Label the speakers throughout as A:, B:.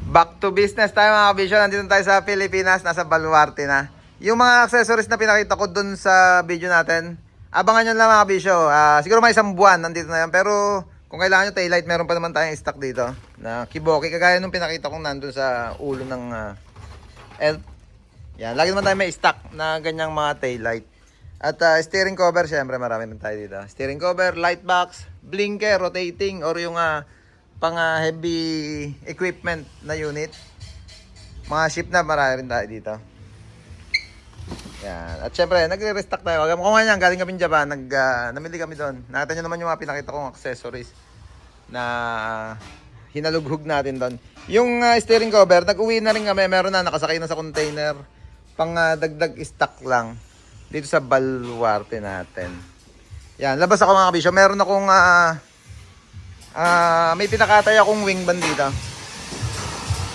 A: Back to business tayo mga kabisyo. Nandito tayo sa Pilipinas, nasa Baluarte na. Yung mga accessories na pinakita ko dun sa video natin, abangan nyo lang mga kabisyo. Siguro may isang buwan nandito na yan. Pero kung kailangan nyo taillight, meron pa naman tayong stock dito na kiboki. Kagaya nung pinakita kong nandun sa ulo ng elf. Yan, lagi naman tayo may stock na ganyang mga taillight. At steering cover, syempre marami rin tayo dito. Steering cover, light box, blinker, rotating, or yung pang heavy equipment na unit. Mga ship na marami rin tayo dito. Yan. At syempre, nagre-restock tayo. Kung nga yan, galing kami Japan, namili kami doon. Nakita nyo naman yung mga pinakita kong accessories na hinalughog natin doon. Yung steering cover, nag-uwi na rin kami. Meron na, nakasakay na sa container. Pang dagdag stock lang dito sa Baluarte natin. Yan, labas ako mga kabisyo. Meron akong may pinakatay akong wing band dito.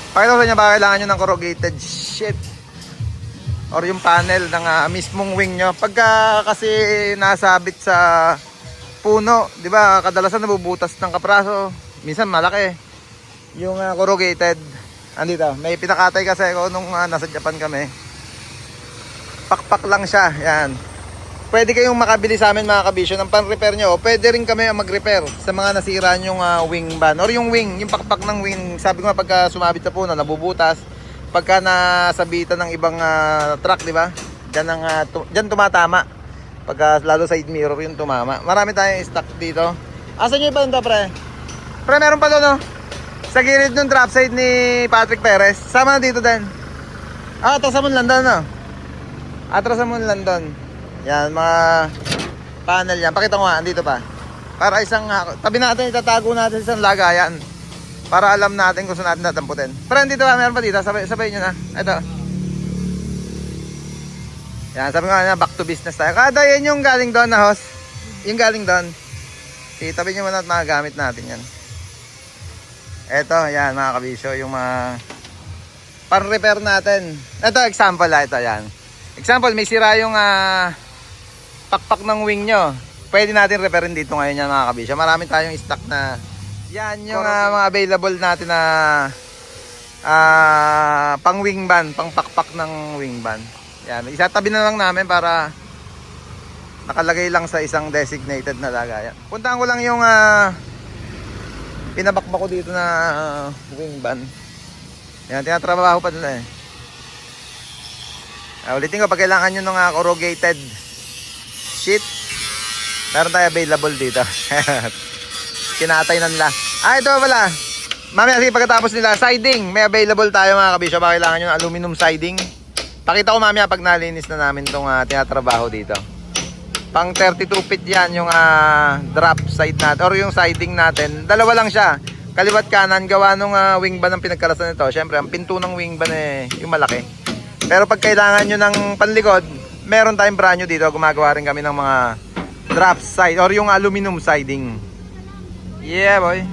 A: Pakita ko sa inyo baka kailangan nyo ng corrugated sheet or yung panel ng mismong wing nyo. Pagka kasi nasabit sa puno, di ba, kadalasan nabubutas ng kapraso, minsan malaki yung corrugated. Andito, may pinakatay kasi ako nung nasa Japan kami. Pakpak lang siya, yan. Pwede kayong makabili sa amin mga kabisyo ng pan-repair nyo. Pwede rin kami mag-repair sa mga nasira yung wing band or yung wing, yung pakpak ng wing. Sabi ko nga pagka sumabit sa puno, nabubutas. Pagka nasabitan ng ibang truck, di ba? Diyan tumatama. Pagka lalo side mirror yung tumama. Marami tayong stock dito. Asan nyo iba nito, pre? Pre, meron pa doon, no? Sa gilid ng drop side ni Patrick Perez. Sama na dito din. Atrasan mo lang doon, no? Atrasan mo lang doon. Yan, mga panel yan. Pakita ko nga, andito pa. Para isang, tabi natin, itatago natin sa isang lagayan. Para alam natin kung saan natin natamputin. Pero andito pa, meron pa dito. Sabay nyo na. Ito. Yan, sabi nga na, back to business tayo. Kada yan yung galing doon na host. Yung galing doon. Itabi nyo muna at mga gamit natin yan. Ito, yan mga kabisyo. Yung mga pan-repair natin. Ito, example lang. Ito, yan. Example, may sira yung pakpak ng wing nyo. Pwede natin repairin dito ngayon yan mga kabisyo. Marami tayong stock na yan yung mga available natin na pang wing band, pang pakpak ng wing band. Yan, isatabi na lang namin para nakalagay lang sa isang designated na lagayan. Puntahan ko lang yung pinabakbak ko dito na wing band. Yan, tinatrabaho pa nila eh. Ulitin ko, pag kailangan nyo ng corrugated sheet, meron tayo available dito. Kinatay na nila. Ito pala. Mamaya sige pagkatapos nila, siding. May available tayo mga kabisyo. Baka kailangan nyo ng aluminum siding. Pakita ko mamaya pag nalinis na namin itong tinatrabaho dito. Pang 32 feet yan yung drop side natin. Or yung siding natin. Dalawa lang siya. Kaliwat kanan. Gawa nung wing band ang pinagkalasan nito. Siyempre, ang pinto ng wing band eh, yung malaki. Pero pag kailangan nyo ng panlikod, meron tayong branyo dito. Gumagawa rin kami ng mga drop side or yung aluminum siding. Yeah boy.